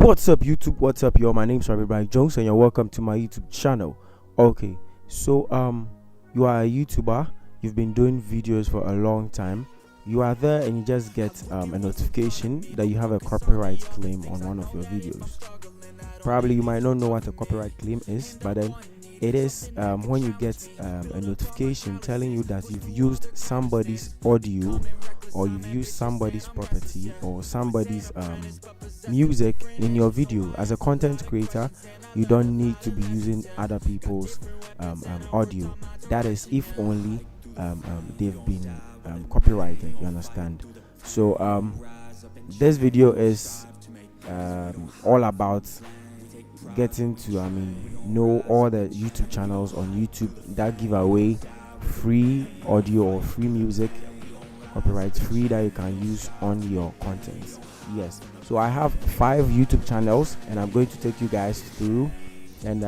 What's up, YouTube? What's up, yo? My name's Robert Brian Jones, and you're welcome to my YouTube channel. Okay, so you are a YouTuber. You've been doing videos for a long time. You are there, and you just get a notification that you have a copyright claim on one of your videos. Probably you might not know what a copyright claim is, but then it is when you get a notification telling you that you've used somebody's audio, or you've used somebody's property, or somebody's music in your video. As a content creator, you don't need to be using other people's audio. That is if only they've been copyrighted, you understand. So this video is all about getting to know all the YouTube channels on YouTube that give away free audio or free music, copyright free, that you can use on your content. Yes, so I have 5 YouTube channels, and I'm going to take you guys through, and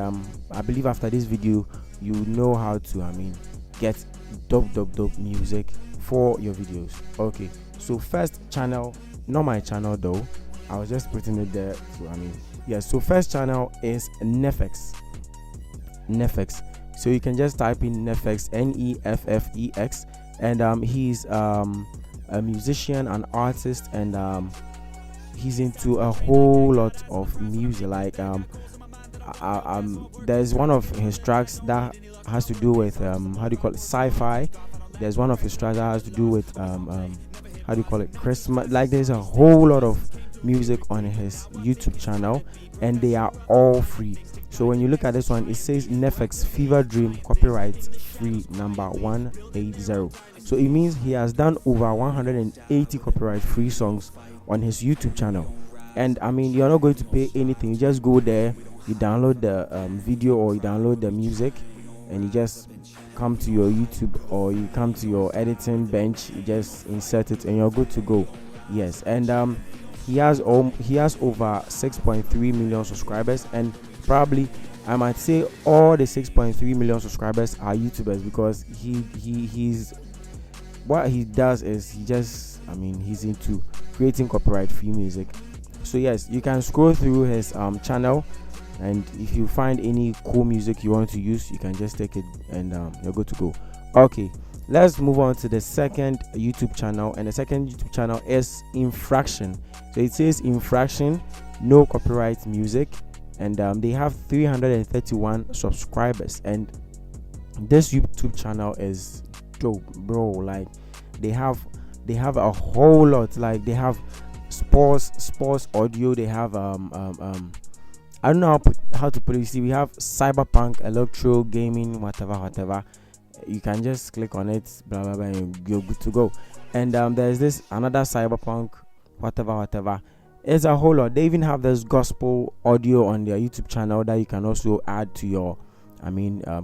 I believe after this video you know how to get dope music for your videos. Okay, so first channel, not my channel though, I was just putting it there yes. So first channel is Neffex. So you can just type in Neffex, Neffex, and he's a musician, an artist, and he's into a whole lot of music. Like there's one of his tracks that has to do with sci-fi. There's one of his tracks that has to do with Christmas. Like there's a whole lot of music on his YouTube channel, and they are all free. So when you look at this one, it says Neffex Fever Dream copyright free number 180. So it means he has done over 180 copyright free songs on his YouTube channel. And you're not going to pay anything. You just go there, you download the video, or you download the music, and you just come to your YouTube, or you come to your editing bench, you just insert it, and you're good to go. Yes, and he has over 6.3 million subscribers, and probably I might say all the 6.3 million subscribers are YouTubers, because he's what he does is he's into creating copyright free music. So yes, you can scroll through his channel, and if you find any cool music you want to use, you can just take it, and you're good to go. Okay, let's move on to the second YouTube channel, and the second YouTube channel is Infraction. So it says Infraction, no copyright music, and they have 331 subscribers, and this YouTube channel is dope, bro. Like they have a whole lot. Like they have sports audio, they have I don't know how to put it. See, we have cyberpunk, electro, gaming, whatever. You can just click on it, blah blah blah, and you're good to go. And there's this another cyberpunk, whatever. It's a whole lot. They even have this gospel audio on their YouTube channel that you can also add to your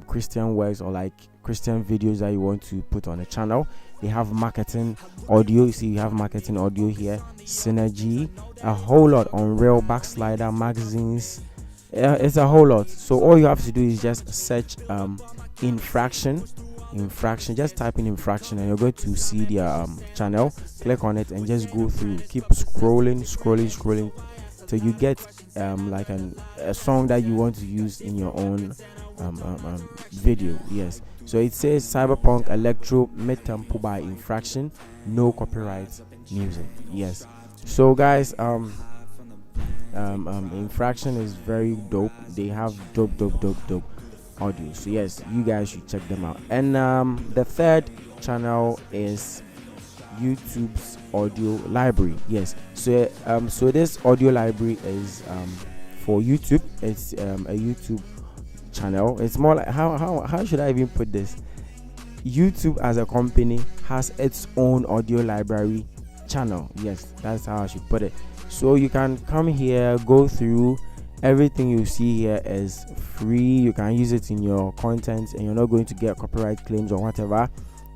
Christian works, or like Christian videos that you want to put on the channel. They have marketing audio. You see, you have marketing audio here, synergy, a whole lot, Unreal, Backslider, magazines. It's a whole lot. So all you have to do is just search Infraction. Just type in Infraction, and you're going to see their channel. Click on it and just go through. Keep scrolling till you get like a song that you want to use in your own video. Yes, so it says cyberpunk, electro, mid-tempo by Infraction, no copyright music. Yes, so guys, Infraction is very dope. They have dope audio. So yes, you guys should check them out. And the third channel is YouTube's audio library. Yes, so this audio library is for YouTube. It's a YouTube channel. It's more like how should I even put this? YouTube as a company has its own audio library channel. Yes, that's how I should put it. So you can come here, go through. Everything you see here is free. You can use it in your content, and you're not going to get copyright claims or whatever.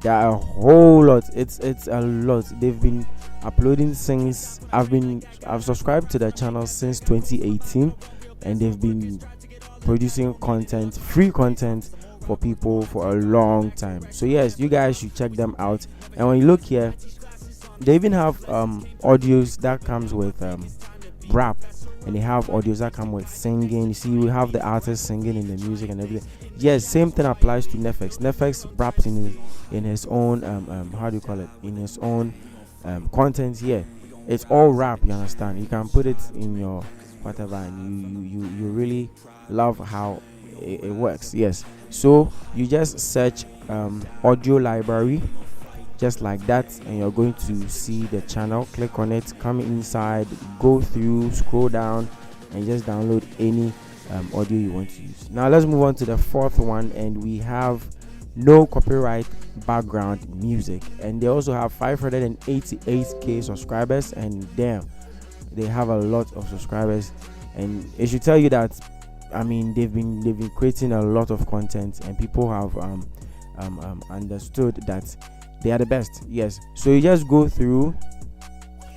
There are a whole lot. It's a lot. They've been uploading since I've subscribed to their channel since 2018, and they've been producing content, free content for people for a long time. So yes, you guys should check them out. And when you look here, they even have audios that comes with rap. and they have audios that come with singing. You see, we have the artist singing in the music and everything. Yes, same thing applies to Netflix. Netflix raps in his own how do you call it, in his own content here. It's all rap, you understand. You can put it in your whatever, and you really love how it works. Yes, so you just search audio library just like that, and you're going to see the channel. Click on it, come inside, go through, scroll down, and just download any audio you want to use. Now let's move on to the fourth one, and we have no copyright background music, and they also have 588k subscribers, and damn, they have a lot of subscribers. And it should tell you that, I mean, they've been creating a lot of content, and people have understood that they are the best. Yes, so you just go through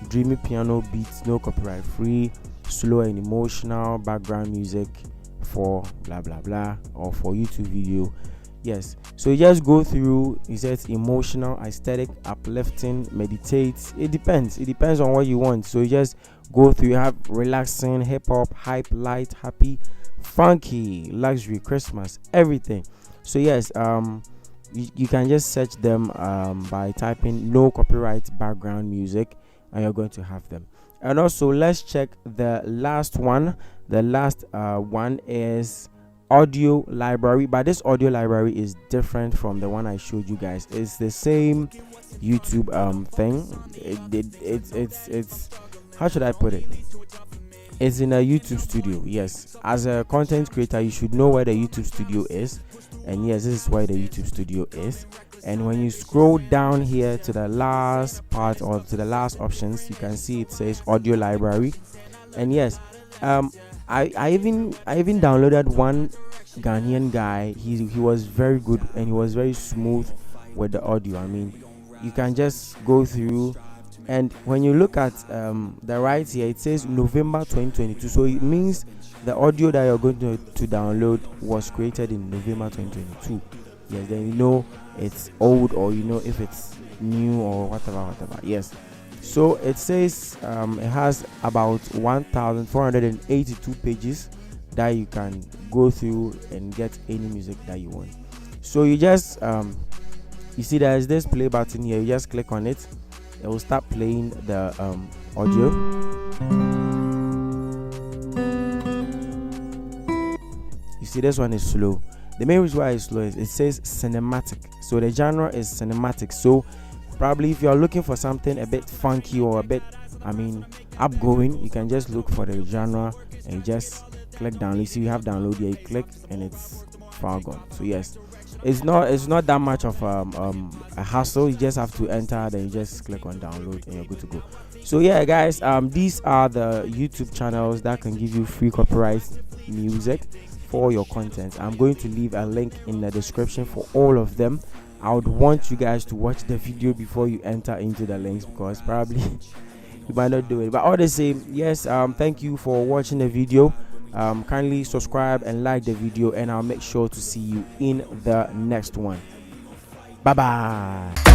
dreamy piano beats, no copyright free, slow and emotional background music for blah blah blah, or for YouTube video. Yes, so you just go through. It says emotional, aesthetic, uplifting, meditate. It depends on what you want. So you just go through. You have relaxing, hip hop, hype, light, happy, funky, luxury, Christmas, everything. So yes, you can just search them by typing no copyright background music, and you're going to have them. And also, let's check the last one. The last one is audio library, but this audio library is different from the one I showed you guys. It's the same YouTube thing. It's how should I put it? It's in a YouTube studio. Yes, as a content creator, you should know where the YouTube studio is. And yes, this is where the YouTube studio is. And when you scroll down here to the last part, or to the last options, you can see it says audio library. And yes, I even downloaded one Ghanaian guy. He was very good, and he was very smooth with the audio. I mean, you can just go through, and when you look at the right here, it says November 2022. So it means the audio that you're going to download was created in November 2022. Yes, then you know it's old, or you know if it's new or whatever. Yes. So it says it has about 1,482 pages that you can go through and get any music that you want. So you just you see there's this play button here. You just click on it. It will start playing the audio. You see this one is slow. The main reason why it's slow is it says cinematic. So the genre is cinematic. So probably if you're looking for something a bit funky or a bit, I mean, upgoing, you can just look for the genre and you just click download. You see you have download here, you click and it's far gone. So yes, it's not that much of a hassle. You just have to enter, then you just click on download and you're good to go. So yeah guys, these are the YouTube channels that can give you free copyright music for your content. I'm going to leave a link in the description for all of them. I would want you guys to watch the video before you enter into the links, because probably you might not do it. But all the same, yes, thank you for watching the video. Kindly subscribe and like the video, and I'll make sure to see you in the next one. Bye bye.